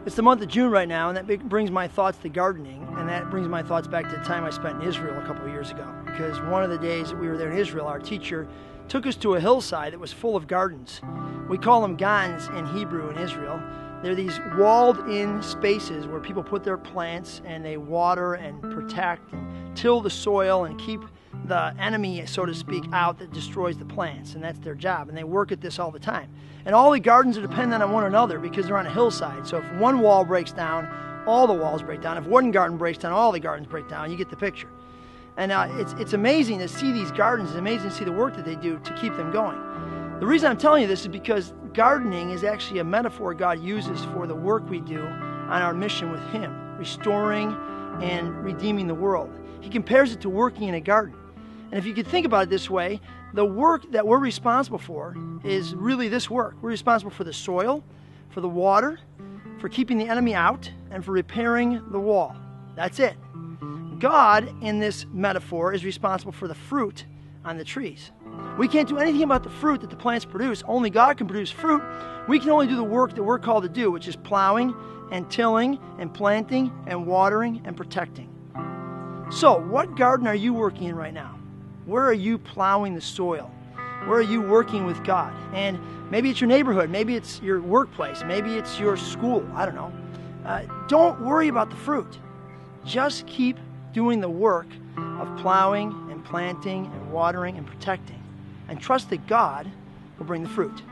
It's the month of June right now, and that brings my thoughts to gardening, and that brings my thoughts back to the time I spent in Israel a couple of years ago. Because one of the days that we were there in Israel, our teacher took us to a hillside that was full of gardens. We call them gans in Hebrew in Israel. They're these walled-in spaces where people put their plants and they water and protect and till the soil and keep the enemy, so to speak, out that destroys the plants, and that's their job, and they work at this all the time. And all the gardens are dependent on one another because they're on a hillside, so if one wall breaks down, all the walls break down. If one garden breaks down, all the gardens break down. You get the picture. And it's amazing to see these gardens. It's amazing to see the work that they do to keep them going. The reason I'm telling you this is because gardening is actually a metaphor God uses for the work we do on our mission with Him, restoring and redeeming the world. He compares it to working in a garden. And if you could think about it this way, the work that we're responsible for is really this work. We're responsible for the soil, for the water, for keeping the enemy out, and for repairing the wall. That's it. God, in this metaphor, is responsible for the fruit on the trees. We can't do anything about the fruit that the plants produce. Only God can produce fruit. We can only do the work that we're called to do, which is plowing and tilling and planting and watering and protecting. So, what garden are you working in right now? Where are you plowing the soil? Where are you working with God? And maybe it's your neighborhood. Maybe it's your workplace. Maybe it's your school. I don't know. Don't worry about the fruit. Just keep doing the work of plowing and planting and watering and protecting. And trust that God will bring the fruit.